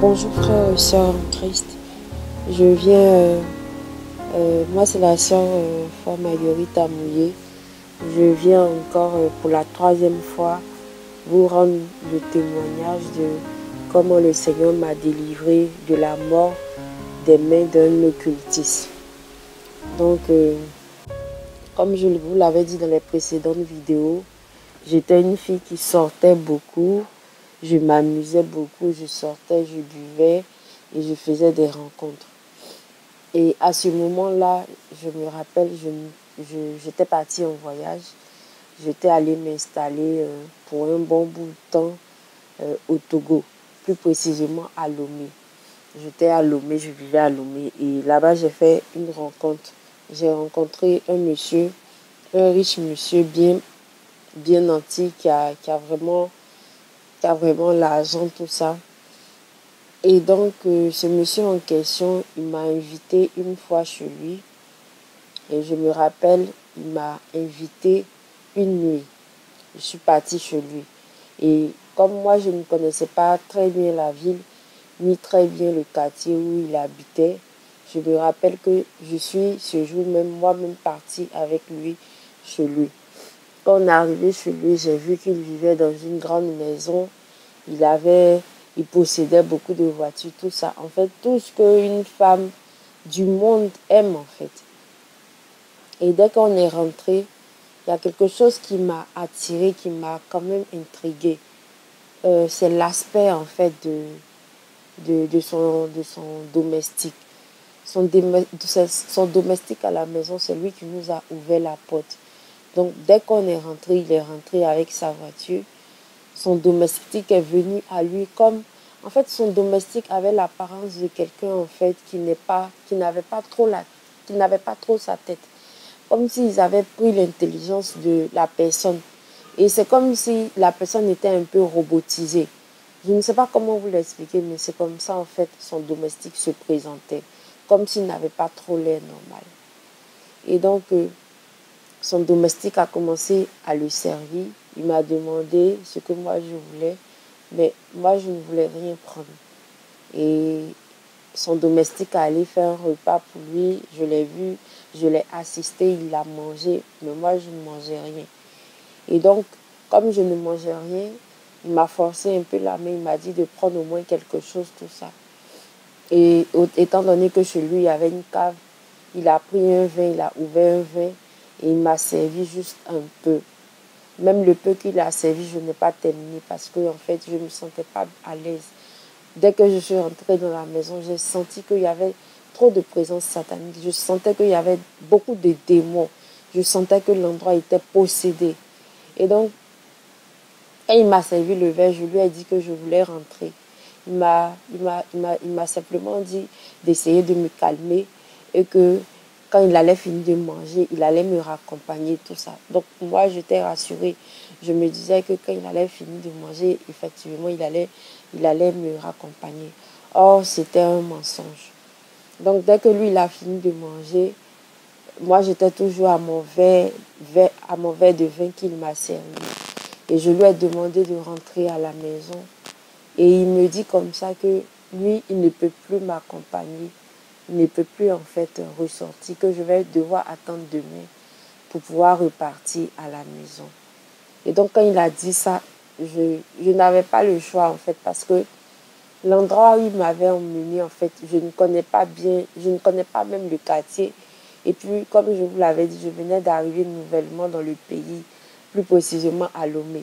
Bonjour frères et sœurs en Christ. Je viens, moi c'est la sœur Foi Marguerite Amouillé. Je viens encore pour la troisième fois vous rendre le témoignage de comment le Seigneur m'a délivré de la mort des mains d'un occultiste. Donc, comme je vous l'avais dit dans les précédentes vidéos, j'étais une fille qui sortait beaucoup, je m'amusais beaucoup, je sortais, je buvais et je faisais des rencontres. Et à ce moment-là, je me rappelle, j'étais partie en voyage. J'étais allée m'installer pour un bon bout de temps au Togo, plus précisément à Lomé. J'étais à Lomé, je vivais à Lomé. Et là-bas, j'ai fait une rencontre. J'ai rencontré un monsieur, un riche monsieur bien nanti qui a vraiment l'argent, tout ça. Et donc, ce monsieur en question, il m'a invité une fois chez lui. Et je me rappelle, il m'a invité une nuit. Je suis partie chez lui. Et comme moi, je ne connaissais pas très bien la ville, ni très bien le quartier où il habitait, je me rappelle que je suis ce jour même, moi-même partie avec lui chez lui. Quand on est arrivé chez lui, j'ai vu qu'il vivait dans une grande maison. Il possédait beaucoup de voitures, tout ça. En fait, tout ce qu'une femme du monde aime, en fait. Et dès qu'on est rentré, il y a quelque chose qui m'a attirée, qui m'a quand même intriguée. C'est l'aspect, en fait, de son domestique. Son domestique à la maison, c'est lui qui nous a ouvert la porte. Donc, dès qu'on est rentré, il est rentré avec sa voiture. Son domestique est venu à lui comme... En fait, son domestique avait l'apparence de quelqu'un, en fait, qui n'avait pas trop sa tête. Comme s'ils avaient pris l'intelligence de la personne. Et c'est comme si la personne était un peu robotisée. Je ne sais pas comment vous l'expliquer, mais c'est comme ça, en fait, son domestique se présentait. Comme s'il n'avait pas trop l'air normal. Et donc, son domestique a commencé à le servir. Il m'a demandé ce que moi je voulais, mais moi je ne voulais rien prendre. Et son domestique a allé faire un repas pour lui. Je l'ai vu, je l'ai assisté, il l'a mangé, mais moi je ne mangeais rien. Et donc, comme je ne mangeais rien, il m'a forcé un peu la main, il m'a dit de prendre au moins quelque chose, tout ça. Et étant donné que chez lui il y avait une cave, il a pris un vin, il a ouvert un vin et il m'a servi juste un peu. Même le peu qu'il a servi, je n'ai pas terminé parce que en fait, je ne me sentais pas à l'aise. Dès que je suis rentrée dans la maison, j'ai senti qu'il y avait trop de présence satanique. Je sentais qu'il y avait beaucoup de démons. Je sentais que l'endroit était possédé. Et donc, quand il m'a servi le verre, je lui ai dit que je voulais rentrer. Il m'a simplement dit d'essayer de me calmer et que quand il allait finir de manger, il allait me raccompagner, tout ça. Donc moi, j'étais rassurée. Je me disais que quand il allait finir de manger, effectivement, il allait me raccompagner. Or, c'était un mensonge. Donc dès que lui, il a fini de manger, moi, j'étais toujours à mon verre de vin qu'il m'a servi. Et je lui ai demandé de rentrer à la maison. Et il me dit comme ça que lui, il ne peut plus m'accompagner. Il ne peut plus en fait ressortir, que je vais devoir attendre demain pour pouvoir repartir à la maison. Et donc quand il a dit ça, je n'avais pas le choix en fait parce que l'endroit où il m'avait emmené en fait, je ne connais pas bien, je ne connais pas même le quartier. Et puis comme je vous l'avais dit, je venais d'arriver nouvellement dans le pays, plus précisément à Lomé.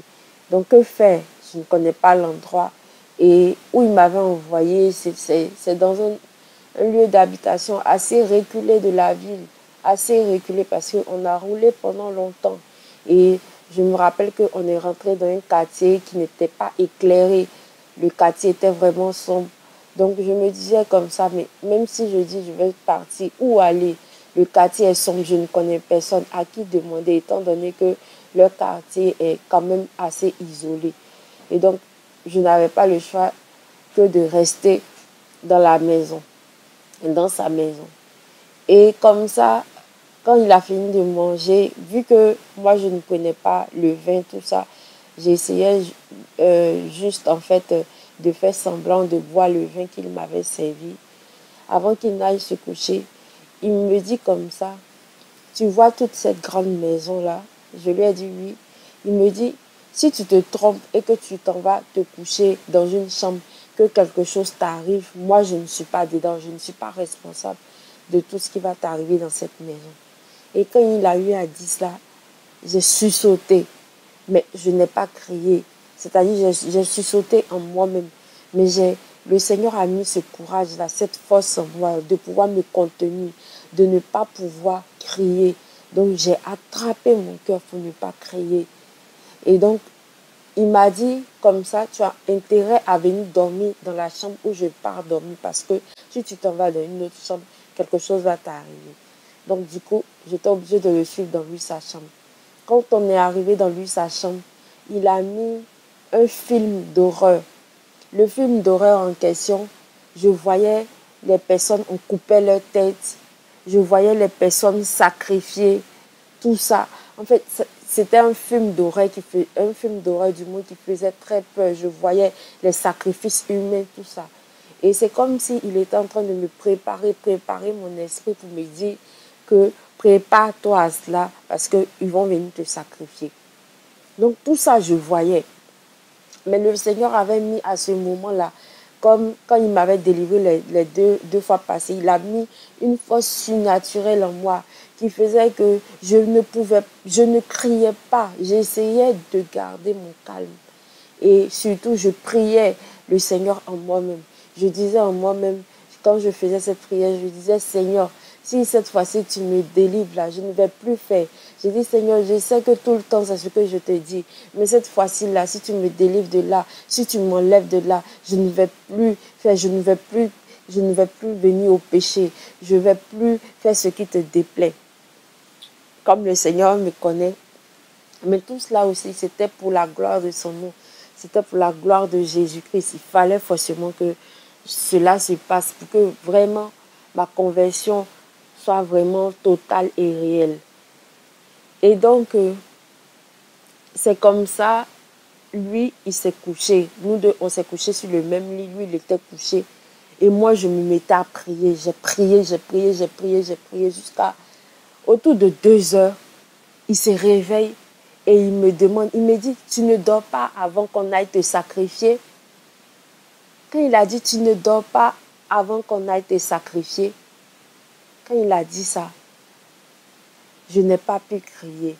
Donc que faire? Je ne connais pas l'endroit. Et où il m'avait envoyé, c'est dans un lieu d'habitation assez reculé de la ville, assez reculé parce qu'on a roulé pendant longtemps. Et je me rappelle qu'on est rentré dans un quartier qui n'était pas éclairé. Le quartier était vraiment sombre. Donc je me disais comme ça, mais même si je dis je vais partir, où aller? Le quartier est sombre, je ne connais personne à qui demander, étant donné que le quartier est quand même assez isolé. Et donc, je n'avais pas le choix que de rester dans la maison, dans sa maison. Et comme ça, quand il a fini de manger, vu que moi je ne connais pas le vin, tout ça, j'essayais juste en fait de faire semblant de boire le vin qu'il m'avait servi. Avant qu'il n'aille se coucher, il me dit comme ça, tu vois toute cette grande maison-là? Je lui ai dit oui. Il me dit, si tu te trompes et que tu t'en vas te coucher dans une chambre, que quelque chose t'arrive, moi je ne suis pas dedans, je ne suis pas responsable de tout ce qui va t'arriver dans cette maison. Et quand il a eu à dire cela, j'ai sursauté, mais je n'ai pas crié. C'est-à-dire, j'ai sursauté en moi-même. Mais le Seigneur a mis ce courage-là, cette force en moi, de pouvoir me contenir, de ne pas pouvoir crier. Donc, j'ai attrapé mon cœur pour ne pas crier. Et donc, il m'a dit comme ça, tu as intérêt à venir dormir dans la chambre où je pars dormir parce que si tu t'en vas dans une autre chambre, quelque chose va t'arriver. Donc, du coup, j'étais obligée de le suivre dans lui, sa chambre. Quand on est arrivé dans lui, sa chambre, il a mis un film d'horreur. Le film d'horreur en question, je voyais les personnes, on coupait leur tête, je voyais les personnes sacrifiées, tout ça. En fait, c'était un film d'horreur du monde qui faisait très peur. Je voyais les sacrifices humains, tout ça. Et c'est comme s'il était en train de me préparer mon esprit pour me dire que prépare-toi à cela parce qu'ils vont venir te sacrifier. Donc tout ça, je voyais. Mais le Seigneur avait mis à ce moment-là, comme quand il m'avait délivré les deux fois passées, il a mis une force surnaturelle en moi qui faisait que je ne criais pas. J'essayais de garder mon calme. Et surtout, je priais le Seigneur en moi-même. Je disais en moi-même, quand je faisais cette prière, je disais, Seigneur, si cette fois-ci tu me délivres là, je ne vais plus faire. J'ai dit, Seigneur, je sais que tout le temps c'est ce que je te dis. Mais cette fois-ci là, si tu me délivres de là, si tu m'enlèves de là, je ne vais plus faire, je ne vais plus venir au péché. Je ne vais plus faire ce qui te déplaît. Comme le Seigneur me connaît. Mais tout cela aussi, c'était pour la gloire de son nom. C'était pour la gloire de Jésus-Christ. Il fallait forcément que cela se passe pour que vraiment ma conversion soit vraiment totale et réelle. Et donc, c'est comme ça, lui, il s'est couché. Nous deux, on s'est couché sur le même lit. Lui, il était couché. Et moi, je me mettais à prier. J'ai prié jusqu'à autour de 2 heures. Il se réveille et il me demande, il me dit, tu ne dors pas avant qu'on aille te sacrifier? Quand il a dit, tu ne dors pas avant qu'on aille te sacrifier, quand il a dit ça, je n'ai pas pu crier.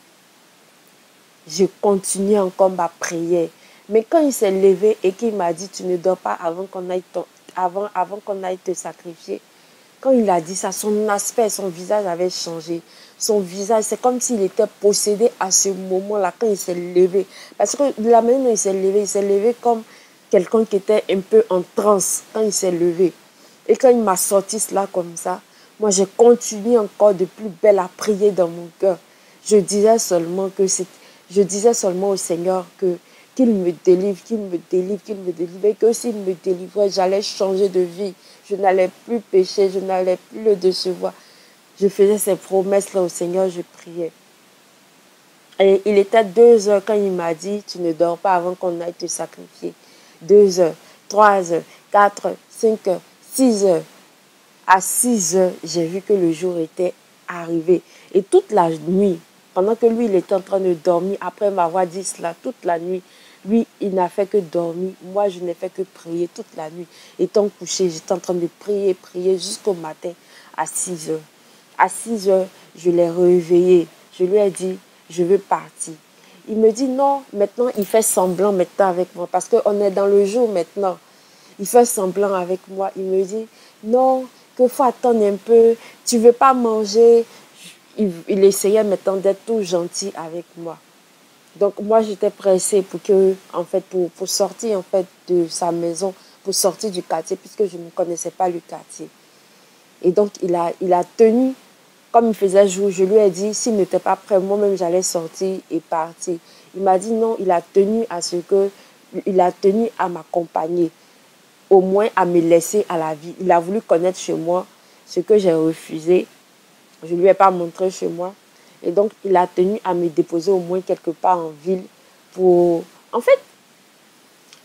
Je continuais encore ma prière. Mais quand il s'est levé et qu'il m'a dit, tu ne dors pas avant qu'on aille te sacrifier, quand il a dit ça, son aspect, son visage avait changé. Son visage, c'est comme s'il était possédé à ce moment-là, quand il s'est levé. Parce que de la manière dont il s'est levé comme quelqu'un qui était un peu en transe quand il s'est levé. Et quand il m'a sorti cela comme ça, moi j'ai continué encore de plus belle à prier dans mon cœur. Je disais seulement au Seigneur qu'il me délivre, et que s'il me délivrait, j'allais changer de vie. Je n'allais plus pécher, je n'allais plus le décevoir. Je faisais ces promesses-là au Seigneur, je priais. Et il était 2 heures quand il m'a dit, tu ne dors pas avant qu'on aille te sacrifier. 2 heures, 3 heures, 4 heures, 5 heures, 6 heures. À 6 heures, j'ai vu que le jour était arrivé. Et toute la nuit, pendant que lui, il était en train de dormir, après m'avoir dit cela, toute la nuit, lui, il n'a fait que dormir. Moi, je n'ai fait que prier toute la nuit. Étant couché, j'étais en train de prier jusqu'au matin à 6 heures. À 6 heures, je l'ai réveillé. Je lui ai dit, je veux partir. Il me dit non, maintenant, il fait semblant maintenant avec moi parce qu'on est dans le jour maintenant. Il fait semblant avec moi. Il me dit non, qu'il faut attendre un peu. Tu ne veux pas manger. Il essayait maintenant d'être tout gentil avec moi. Donc moi j'étais pressée pour sortir en fait de sa maison, pour sortir du quartier puisque je ne connaissais pas le quartier. Et donc il a tenu, comme il faisait jour, je lui ai dit s'il n'était pas prêt, moi-même j'allais sortir et partir. Il m'a dit non, il a tenu à m'accompagner, au moins à me laisser à la vie. Il a voulu connaître chez moi ce que j'ai refusé. Je ne lui ai pas montré chez moi. Et donc, il a tenu à me déposer au moins quelque part en ville pour... En fait,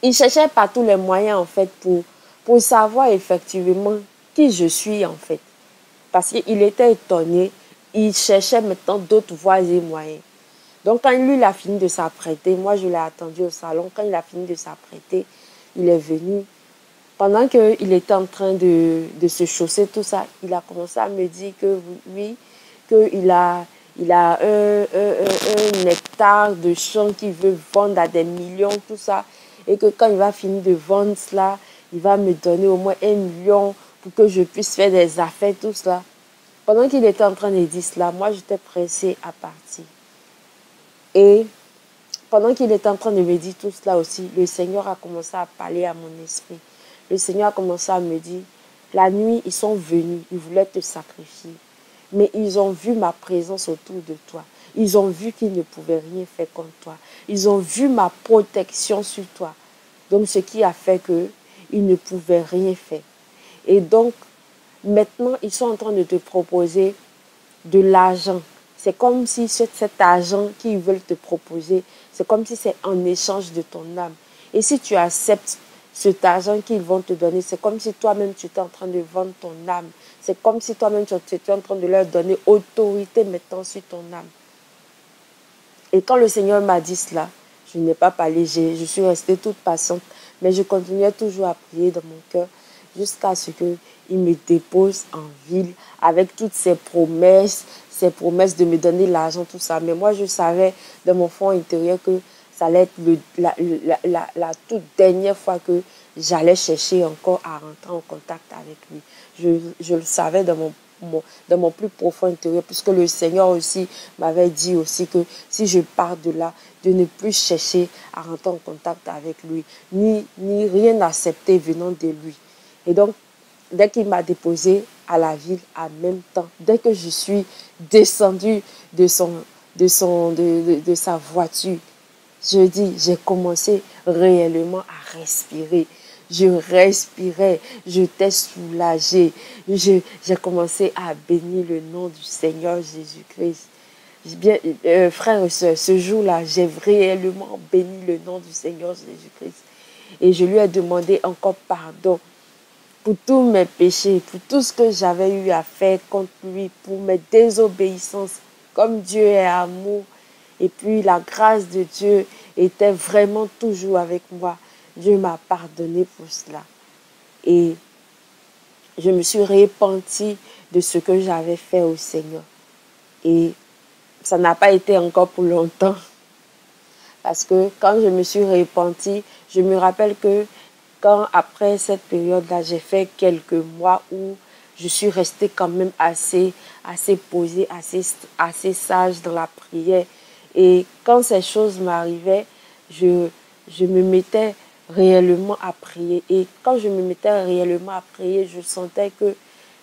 Il cherchait par tous les moyens, en fait, pour savoir effectivement qui je suis, en fait. Parce qu'il était étonné. Il cherchait maintenant d'autres voies et moyens. Donc, quand lui, il a fini de s'apprêter, moi, je l'ai attendu au salon. Quand il a fini de s'apprêter, il est venu. Pendant qu'il était en train de se chausser, tout ça, il a commencé à me dire que oui, qu'il a un hectare de champs qu'il veut vendre à des millions, tout ça. Et que quand il va finir de vendre cela, il va me donner au moins 1 million pour que je puisse faire des affaires, tout cela. Pendant qu'il était en train de dire cela, moi, j'étais pressée à partir. Et pendant qu'il était en train de me dire tout cela aussi, le Seigneur a commencé à parler à mon esprit. Le Seigneur a commencé à me dire, la nuit, ils sont venus, ils voulaient te sacrifier. Mais ils ont vu ma présence autour de toi. Ils ont vu qu'ils ne pouvaient rien faire contre toi. Ils ont vu ma protection sur toi. Donc, ce qui a fait qu'ils ne pouvaient rien faire. Et donc, maintenant, ils sont en train de te proposer de l'argent. C'est comme si cet argent qu'ils veulent te proposer, c'est comme si c'est en échange de ton âme. Et si tu acceptes cet argent qu'ils vont te donner, c'est comme si toi-même tu étais en train de vendre ton âme. C'est comme si toi-même tu étais en train de leur donner autorité maintenant sur ton âme. Et quand le Seigneur m'a dit cela, je n'ai pas parlé, je suis restée toute patiente, mais je continuais toujours à prier dans mon cœur jusqu'à ce qu'il me dépose en ville avec toutes ces promesses de me donner l'argent, tout ça. Mais moi, je savais dans mon fond intérieur que ça allait être la toute dernière fois que j'allais chercher encore à rentrer en contact avec lui. Je le savais dans mon plus profond intérieur, puisque le Seigneur aussi m'avait dit aussi que si je pars de là, de ne plus chercher à rentrer en contact avec lui, ni rien accepter venant de lui. Et donc, dès qu'il m'a déposé à la ville, en même temps, dès que je suis descendue de sa voiture, j'ai commencé réellement à respirer. Je respirais, j'étais soulagée. J'ai commencé à bénir le nom du Seigneur Jésus-Christ. Bien, frères et sœurs, ce jour-là, j'ai réellement béni le nom du Seigneur Jésus-Christ. Et je lui ai demandé encore pardon pour tous mes péchés, pour tout ce que j'avais eu à faire contre lui, pour mes désobéissances. Comme Dieu est amour, et puis la grâce de Dieu était vraiment toujours avec moi. Dieu m'a pardonné pour cela. Et je me suis repentie de ce que j'avais fait au Seigneur. Et ça n'a pas été encore pour longtemps. Parce que quand je me suis repentie, je me rappelle que quand après cette période-là, j'ai fait quelques mois où je suis restée quand même assez posée, assez sage dans la prière. Et quand ces choses m'arrivaient, je me mettais réellement à prier. Et quand je me mettais réellement à prier, je sentais que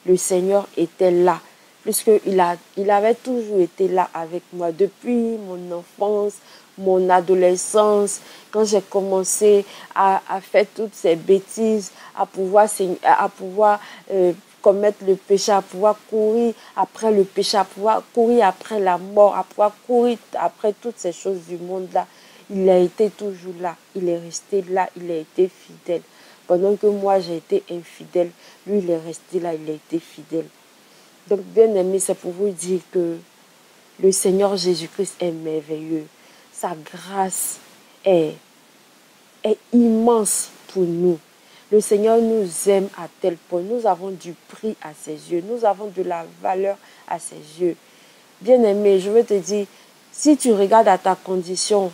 le Seigneur était là. Puisqu'il avait toujours été là avec moi depuis mon enfance, mon adolescence, quand j'ai commencé à faire toutes ces bêtises, à pouvoir commettre le péché, à pouvoir courir après le péché, à pouvoir courir après la mort, à pouvoir courir après toutes ces choses du monde-là. Il a été toujours là, il est resté là, il a été fidèle. Pendant que moi j'ai été infidèle, lui il est resté là, il a été fidèle. Donc bien aimé, c'est pour vous dire que le Seigneur Jésus-Christ est merveilleux. Sa grâce est immense pour nous. Le Seigneur nous aime à tel point. Nous avons du prix à ses yeux. Nous avons de la valeur à ses yeux. Bien-aimé, je veux te dire, si tu regardes à ta condition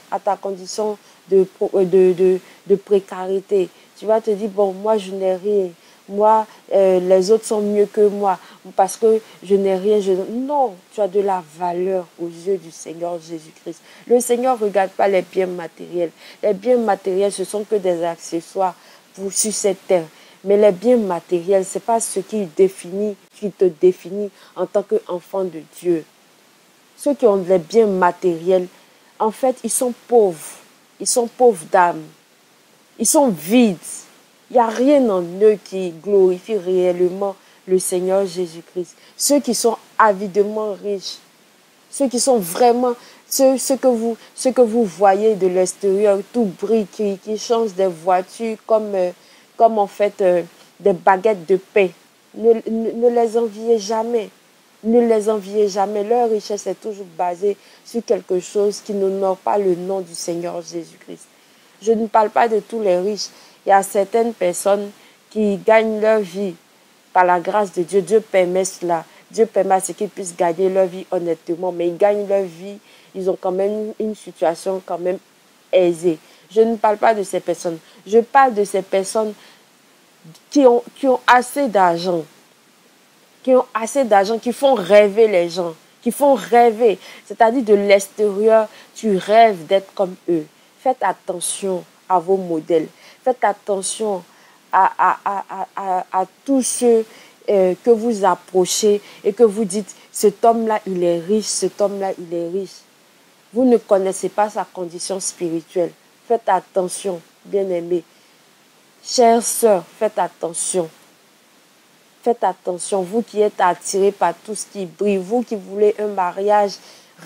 de précarité, tu vas te dire, bon, moi, je n'ai rien. Moi, les autres sont mieux que moi parce que je n'ai rien. Non, tu as de la valeur aux yeux du Seigneur Jésus-Christ. Le Seigneur ne regarde pas les biens matériels. Les biens matériels, ce sont que des accessoires sur cette terre. Mais les biens matériels, ce n'est pas ce qui te définit en tant qu'enfant de Dieu. Ceux qui ont les biens matériels, en fait, ils sont pauvres. Ils sont pauvres d'âme. Ils sont vides. Il n'y a rien en eux qui glorifie réellement le Seigneur Jésus-Christ. Ceux qui sont avidement riches, ceux qui sont vraiment, ce que vous voyez de l'extérieur, tout brille, qui change des voitures comme en fait des baguettes de pain. Ne les enviez jamais. Ne les enviez jamais. Leur richesse est toujours basée sur quelque chose qui n'honore pas le nom du Seigneur Jésus-Christ. Je ne parle pas de tous les riches. Il y a certaines personnes qui gagnent leur vie par la grâce de Dieu. Dieu permet cela. Dieu permet à ce qu'ils puissent gagner leur vie honnêtement. Mais ils gagnent leur vie. Ils ont quand même une situation quand même aisée. Je ne parle pas de ces personnes. Je parle de ces personnes qui ont assez d'argent. Qui ont assez d'argent, qui font rêver les gens. Qui font rêver. C'est-à-dire de l'extérieur, tu rêves d'être comme eux. Faites attention à vos modèles. Faites attention à tous ceux que vous approchez et que vous dites, cet homme-là, il est riche, cet homme-là, il est riche. Vous ne connaissez pas sa condition spirituelle. Faites attention, bien-aimés. Chères sœurs, faites attention. Faites attention, vous qui êtes attirés par tout ce qui brille, vous qui voulez un mariage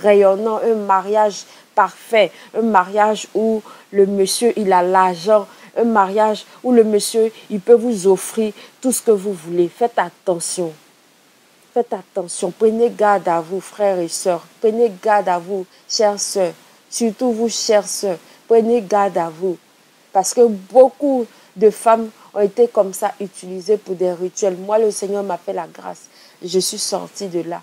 rayonnant, un mariage parfait, un mariage où le monsieur, il a l'argent, un mariage où le monsieur, il peut vous offrir tout ce que vous voulez. Faites attention. Faites attention. Prenez garde à vous, frères et sœurs. Prenez garde à vous, chères sœurs. Surtout vous, chères sœurs. Prenez garde à vous. Parce que beaucoup de femmes ont été comme ça utilisées pour des rituels. Moi, le Seigneur m'a fait la grâce. Je suis sortie de là.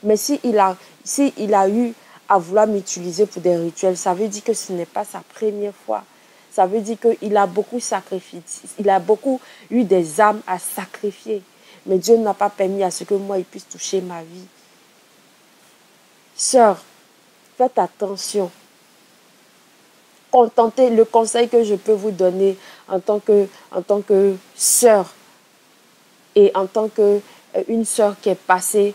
Mais s'il a eu à vouloir m'utiliser pour des rituels, ça veut dire que ce n'est pas sa première fois. Ça veut dire qu'il a beaucoup sacrifié. Il a beaucoup eu des âmes à sacrifier. Mais Dieu n'a pas permis à ce que moi, il puisse toucher ma vie. Sœurs, faites attention. Contentez, le conseil que je peux vous donner en tant que sœur et en tant qu'une sœur qui est passée,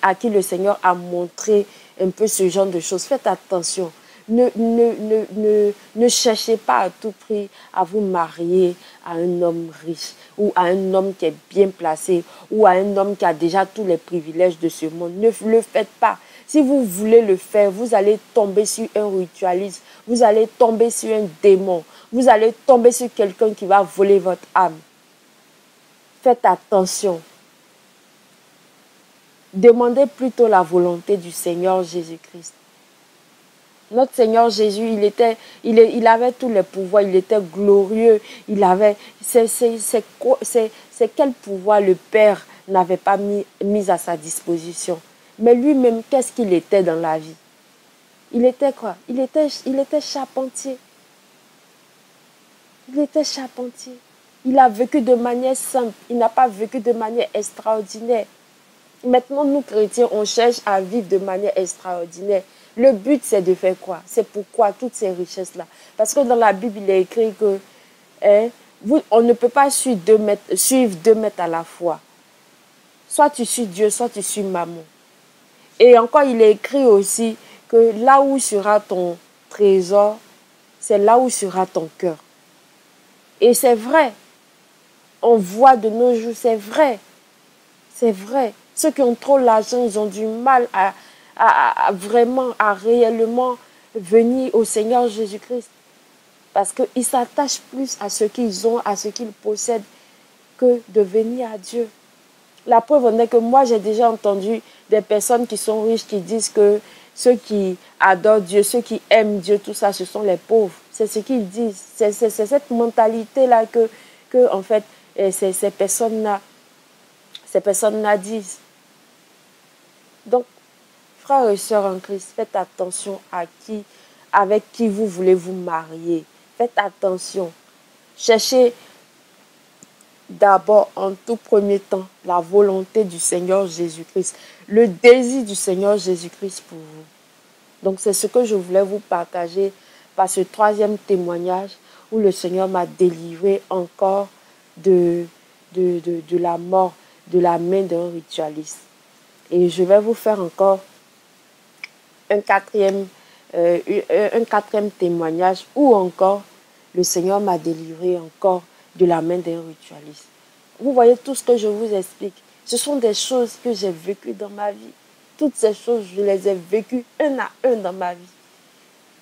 à qui le Seigneur a montré un peu ce genre de choses. Faites attention. Ne cherchez pas à tout prix à vous marier à un homme riche ou à un homme qui est bien placé ou à un homme qui a déjà tous les privilèges de ce monde. Ne le faites pas. Si vous voulez le faire, vous allez tomber sur un ritualiste, vous allez tomber sur un démon, vous allez tomber sur quelqu'un qui va voler votre âme. Faites attention. Demandez plutôt la volonté du Seigneur Jésus-Christ. Notre Seigneur Jésus, il avait tous les pouvoirs, il était glorieux, c'est quel pouvoir le Père n'avait pas mis à sa disposition. Mais lui-même, qu'est-ce qu'il était dans la vie? Il était quoi? Il était charpentier. Il était charpentier. Il a vécu de manière simple, il n'a pas vécu de manière extraordinaire. Maintenant, nous chrétiens, on cherche à vivre de manière extraordinaire. Le but, c'est de faire quoi? C'est pourquoi toutes ces richesses-là? Parce que dans la Bible, il est écrit que on ne peut pas suivre 2 maîtres à la fois. Soit tu suis Dieu, soit tu suis maman. Et encore, il est écrit aussi que là où sera ton trésor, c'est là où sera ton cœur. Et c'est vrai. On voit de nos jours, c'est vrai. C'est vrai. Ceux qui ont trop l'argent, ils ont du mal à réellement venir au Seigneur Jésus-Christ. Parce qu'ils s'attachent plus à ce qu'ils ont, à ce qu'ils possèdent, que de venir à Dieu. La preuve en est que moi, j'ai déjà entendu des personnes qui sont riches qui disent que ceux qui adorent Dieu, ceux qui aiment Dieu, tout ça, ce sont les pauvres. C'est ce qu'ils disent. C'est cette mentalité-là que en fait, ces personnes-là disent. Donc, frères et sœurs en Christ, faites attention avec qui vous voulez vous marier. Faites attention. Cherchez d'abord, en tout premier temps, la volonté du Seigneur Jésus-Christ. Le désir du Seigneur Jésus-Christ pour vous. Donc, c'est ce que je voulais vous partager par ce 3e témoignage où le Seigneur m'a délivré encore de la mort, de la main d'un ritualiste. Et je vais vous faire encore un quatrième témoignage où encore le Seigneur m'a délivré encore de la main d'un ritualiste. Vous voyez tout ce que je vous explique. Ce sont des choses que j'ai vécues dans ma vie. toutes ces choses, je les ai vécues un à un dans ma vie.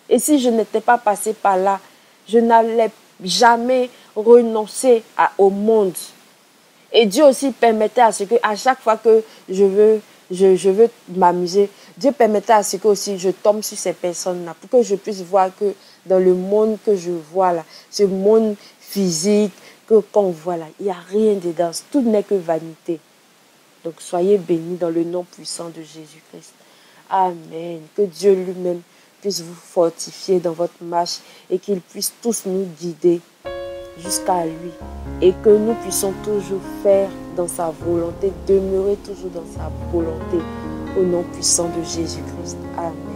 Et si je n'étais pas passée par là, je n'allais jamais renoncer au monde. Et Dieu aussi permettait à ce que, à chaque fois que je veux m'amuser, Dieu permettait à ce que aussi je tombe sur ces personnes-là pour que je puisse voir que dans le monde que je vois là, ce monde physique qu'on voit là, il n'y a rien dedans. Tout n'est que vanité. Donc soyez bénis dans le nom puissant de Jésus-Christ. Amen. Que Dieu lui-même puisse vous fortifier dans votre marche et qu'il puisse tous nous guider jusqu'à lui et que nous puissions toujours faire dans sa volonté, demeurer toujours dans sa volonté au nom puissant de Jésus-Christ. Amen.